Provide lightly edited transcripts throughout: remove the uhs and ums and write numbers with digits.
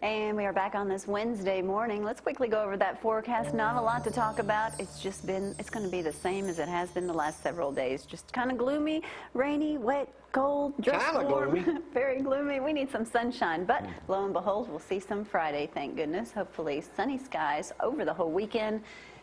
And we are back on this Wednesday morning. Let's quickly go over that forecast. Not a lot to talk about. It's going to be the same as it has been the last several days. Just kind of gloomy, rainy, wet, cold, dress warm. Gloomy. Very gloomy. We need some sunshine. But lo and behold, we'll see some Friday, thank goodness. Hopefully sunny skies over the whole weekend.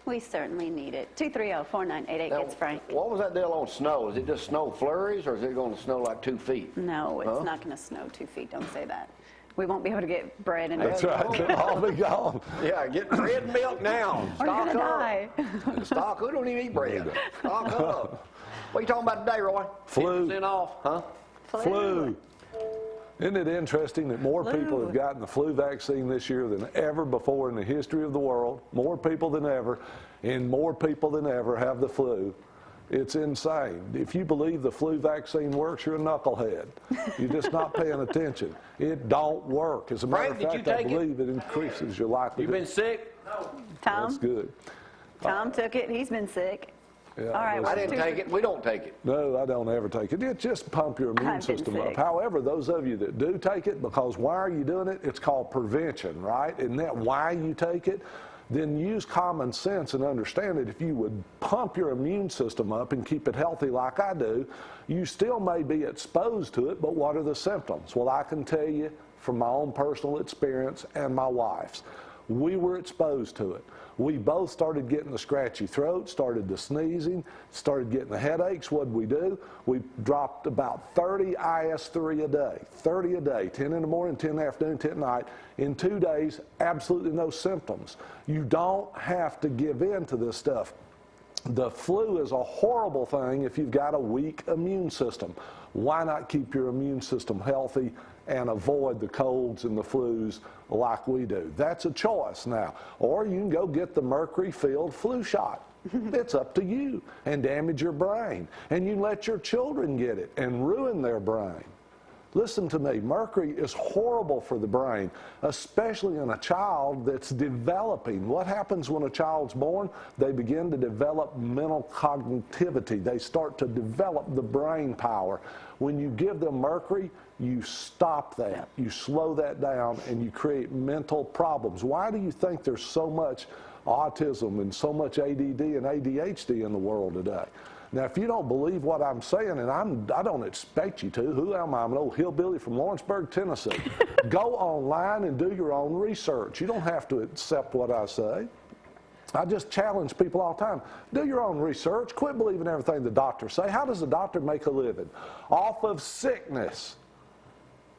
We certainly need it. 230-4988 gets Frank. What was that deal on snow? Is it just snow flurries, or is it going to snow like 2 feet? No, it's not going to snow 2 feet. Don't say that. We won't be able to get bread and That's right. They'll all be gone. Yeah, get bread and milk now. We're going to die. Stock. We don't even eat bread. Stock up. What are you talking about today, Roy? Flu. 10% off, huh? Flu. Isn't it interesting that more people have gotten the flu vaccine this year than ever before in the history of the world? More people than ever, and more people than ever have the flu. It's insane. If you believe the flu vaccine works, you're a knucklehead. You're just not paying attention. It don't work. As a matter of fact, I believe it increases your likelihood. You been sick? No. Tom? That's good. Tom took it. He's been sick. Yeah, all right. I didn't take it. We don't take it. No, I don't ever take it. It just pump your immune system up. However, those of you that do take it, because why are you doing it? It's called prevention, right? Isn't that why you take it? Then use common sense and understand that if you would pump your immune system up and keep it healthy like I do, you still may be exposed to it, but what are the symptoms? Well, I can tell you from my own personal experience and my wife's. We were exposed to it. We both started getting the scratchy throat, started the sneezing, started getting the headaches. What did we do? We dropped about 30 IS-3 a day, 30 a day, 10 in the morning, 10 in the afternoon, 10 at night. In 2 days, absolutely no symptoms. You don't have to give in to this stuff. The flu is a horrible thing if you've got a weak immune system. Why not keep your immune system healthy and avoid the colds and the flus like we do? That's a choice now. Or you can go get the mercury-filled flu shot. It's up to you, and damage your brain. And you can let your children get it and ruin their brain. Listen to me, mercury is horrible for the brain, especially in a child that's developing. What happens when a child's born? They begin to develop mental cognitivity. They start to develop the brain power. When you give them mercury, you stop that. You slow that down, and you create mental problems. Why do you think there's so much autism and so much ADD and ADHD in the world today? Now, if you don't believe what I'm saying, and I don't expect you to, who am I? I'm an old hillbilly from Lawrenceburg, Tennessee. Go online and do your own research. You don't have to accept what I say. I just challenge people all the time. Do your own research. Quit believing everything the doctors say. How does the doctor make a living? Off of sickness.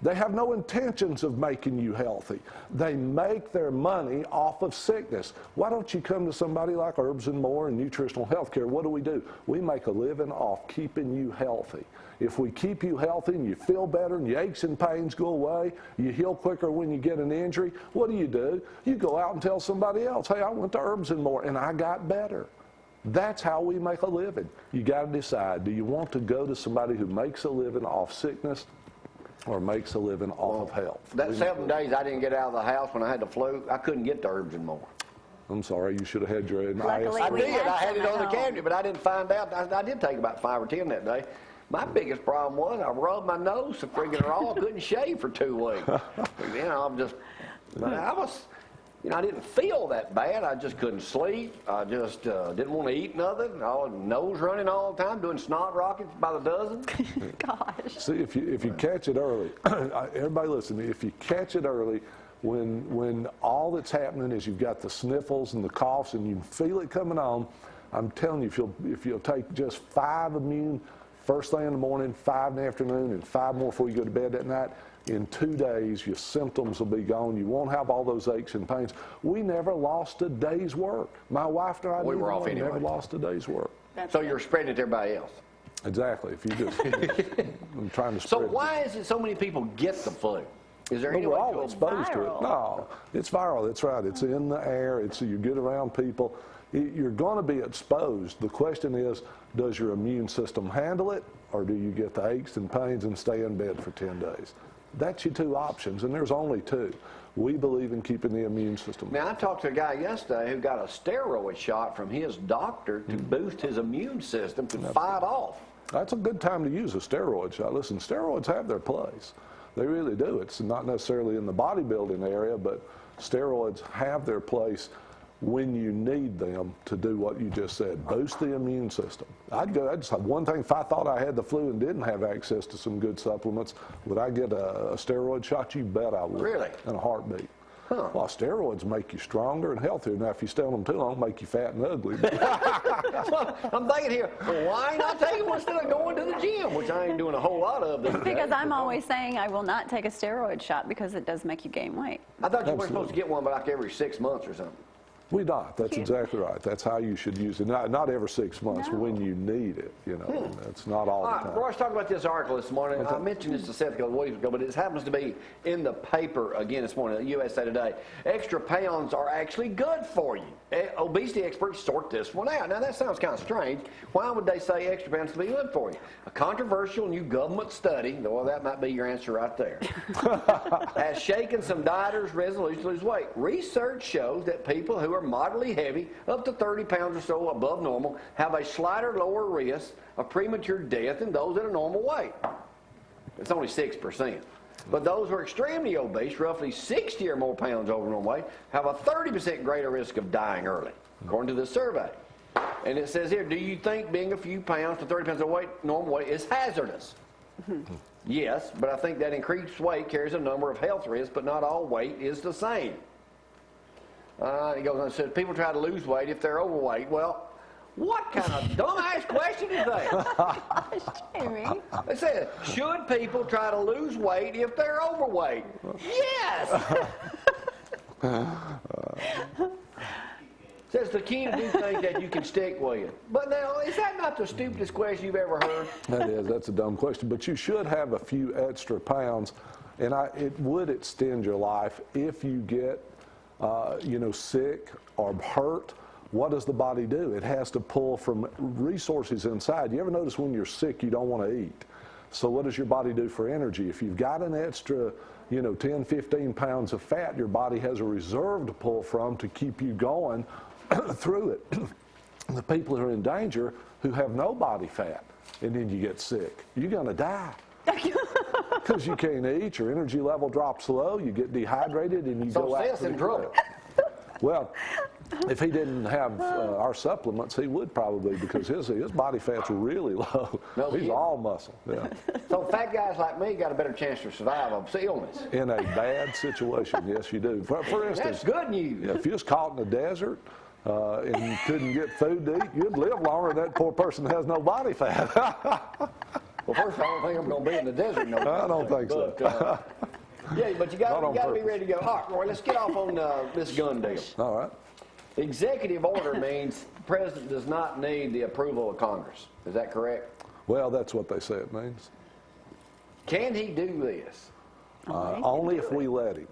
They have no intentions of making you healthy. They make their money off of sickness. Why don't you come to somebody like Herbs & More and Nutritional Healthcare? What do? We make a living off keeping you healthy. If we keep you healthy and you feel better and your aches and pains go away, you heal quicker when you get an injury, what do? You go out and tell somebody else, hey, I went to Herbs & More and I got better. That's how we make a living. You got to decide, do you want to go to somebody who makes a living off sickness or makes a living off of health? That 7 days I didn't get out of the house when I had the flu, I couldn't get to Herbs & More. I'm sorry, you should have had your Luckily, I did. I had it on the cabinet, but I didn't find out. I did take about 5 or 10 that day. My biggest problem was I rubbed my nose so friggin' raw. I couldn't shave for 2 weeks. I didn't feel that bad. I just couldn't sleep. I just didn't want to eat nothing. Nose running all the time, doing snot rockets by the dozen. Gosh. See, if you catch it early, everybody listen to me, if you catch it early, when all that's happening is you've got the sniffles and the coughs and you feel it coming on, I'm telling you, if you'll take just 5 immune first thing in the morning, 5 in the afternoon, and 5 more before you go to bed that night, in 2 days, your symptoms will be gone. You won't have all those aches and pains. We never lost a day's work. My wife and I never lost a day's work. So you're spreading it to everybody else. Exactly. If you just, I'm trying to spread. So why is it so many people get the flu? Is there any way we're all exposed to it? No, it's viral. That's right. It's in the air. You get around people. You're going to be exposed. The question is, does your immune system handle it, or do you get the aches and pains and stay in bed for 10 days? That's your 2 options, and there's only 2. We believe in keeping the immune system. Now, I talked to a guy yesterday who got a steroid shot from his doctor to boost his immune system to fight off. That's a good time to use a steroid shot. Listen, steroids have their place. They really do. It's not necessarily in the bodybuilding area, but steroids have their place when you need them to do what you just said, boost the immune system. I'd say one thing, if I thought I had the flu and didn't have access to some good supplements, would I get a steroid shot? You bet I would. Really? In a heartbeat. Huh. Well, steroids make you stronger and healthier. Now, if you stay on them too long, make you fat and ugly. Well, I'm thinking here, why not take one instead of going to the gym, which I ain't doing a whole lot of these days. Because I'm always saying I will not take a steroid shot because it does make you gain weight. I thought you were supposed to get one like every 6 months or something. We don't. That's exactly right. That's how you should use it. Not every 6 months, No. when you need it. You know, that's not all the time. Roy's talking about this article this morning. I mentioned this a week ago, but it happens to be in the paper again this morning, USA Today. Extra pounds are actually good for you. Obesity experts sort this one out. Now, that sounds kind of strange. Why would they say extra pounds to be good for you? A controversial new government study, well, that might be your answer right there, has shaken some dieters' resolution to lose weight. Research shows that people who are moderately heavy, up to 30 pounds or so above normal, have a slighter lower risk of premature death than those at a normal weight. It's only 6%. But those who are extremely obese, roughly 60 or more pounds over normal weight, have a 30% greater risk of dying early, according to this survey. And it says here, do you think being a few pounds to 30 pounds of weight, normal weight, is hazardous? Yes, but I think that increased weight carries a number of health risks, but not all weight is the same. He goes on and says, people try to lose weight if they're overweight. Well, what kind of dumbass question is that? Gosh, Jamie. It says, should people try to lose weight if they're overweight? Yes! Says the key to do things that you can stick with. But now, is that not the stupidest question you've ever heard? That is. That's a dumb question. But you should have a few extra pounds, and it would extend your life if you get, sick or hurt. What does the body do? It has to pull from resources inside. You ever notice when you're sick, you don't want to eat? So what does your body do for energy? If you've got an extra, 10, 15 pounds of fat, your body has a reserve to pull from to keep you going through it. The people who are in danger who have no body fat, and then you get sick, you're going to die. Because you can't eat, your energy level drops low, you get dehydrated, and you go out. So in trouble. Well, if he didn't have our supplements, he would probably, because his body fat's really low. No He's kidding. all muscle. Yeah. So fat guys like me got a better chance to survive an illness. In a bad situation, yes, you do. For instance, That's good news. if you was caught in the desert and you couldn't get food to eat, you'd live longer than that poor person that has no body fat. Well, first of all, I don't think I'm going to be in the desert. No, I don't think so. Yeah, but you got Not to on be ready to go. All right, Roy, let's get off on this gun deal. All right. Executive order means the president does not need the approval of Congress. Is that correct? Well, that's what they say it means. Can he do this? Only if we let him.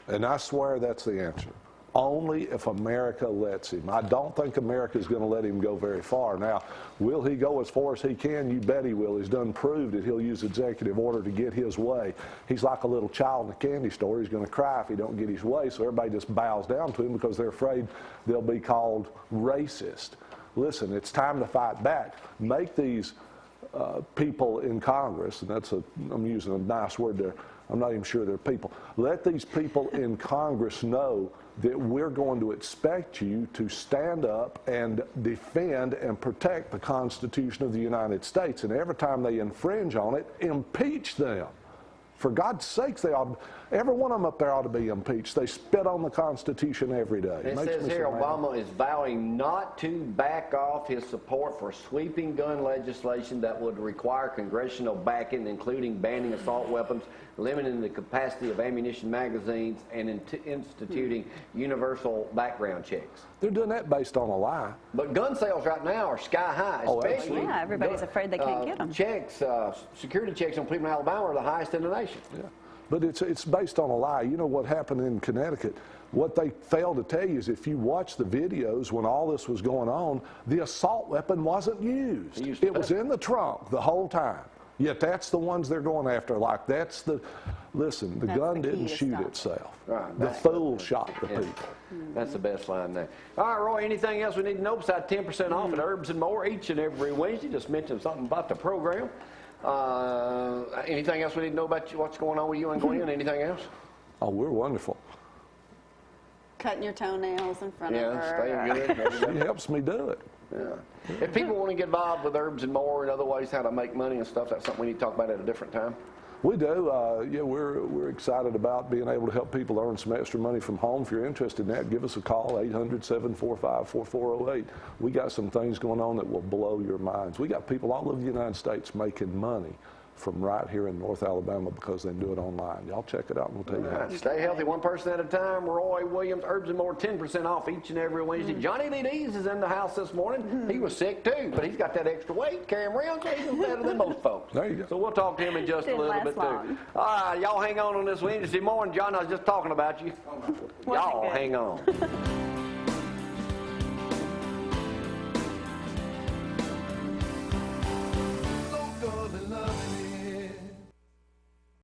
And I swear that's the answer. Only if America lets him. I don't think America is going to let him go very far. Now, will he go as far as he can? You bet he will. He's done proved that he'll use executive order to get his way. He's like a little child in a candy store. He's going to cry if he don't get his way, so everybody just bows down to him because they're afraid they'll be called racist. Listen, it's time to fight back. Make these people in Congress, and I'm using a nice word there, I'm not even sure they're people. Let these people in Congress know that we're going to expect you to stand up and defend and protect the Constitution of the United States. And every time they infringe on it, impeach them. For God's sakes, every one of them up there ought to be impeached. They spit on the Constitution every day. It says here Obama is vowing not to back off his support for sweeping gun legislation that would require congressional backing, including banning assault weapons, limiting the capacity of ammunition magazines, and instituting universal background checks. They're doing that based on a lie. But gun sales right now are sky high, especially. Yeah, everybody's afraid they can't get them. Security checks on people in Alabama are the highest in the nation. Yeah. But it's based on a lie. You know what happened in Connecticut? What they failed to tell you is if you watch the videos when all this was going on, the assault weapon wasn't used. It was in the trunk the whole time. Yet that's the ones they're going after. Like that's the gun didn't shoot itself. Right, the fool shot the people. That's the best line there. All right, Roy, anything else we need to know besides 10% off at Herbs and More each and every Wednesday? Just mention something about the program. Anything else we need to know about you? What's going on with you and Gwen? Anything else? Oh, we're wonderful. Cutting your toenails in front of Yeah, her. staying good. She helps me do it. Yeah. If people want to get involved with Herbs and More and other ways how to make money and stuff, that's something we need to talk about at a different time. We do. Yeah, we're excited about being able to help people earn some extra money from home. If you're interested in that, give us a call, 800-745-4408. We got some things going on that will blow your minds. We got people all over the United States making money from right here in North Alabama because they do it online. Y'all check it out and we'll tell you how. Stay healthy, one person at a time. Roy Williams, Herbs and More, 10% off each and every Wednesday. Johnny B. Dees is in the house this morning. He was sick too, but he's got that extra weight, carrying around, so he's better than most folks. There you go. So we'll talk to him in just a Didn't little bit last too. long. All right, y'all hang on this Wednesday morning. John, I was just talking about you. Y'all hang on.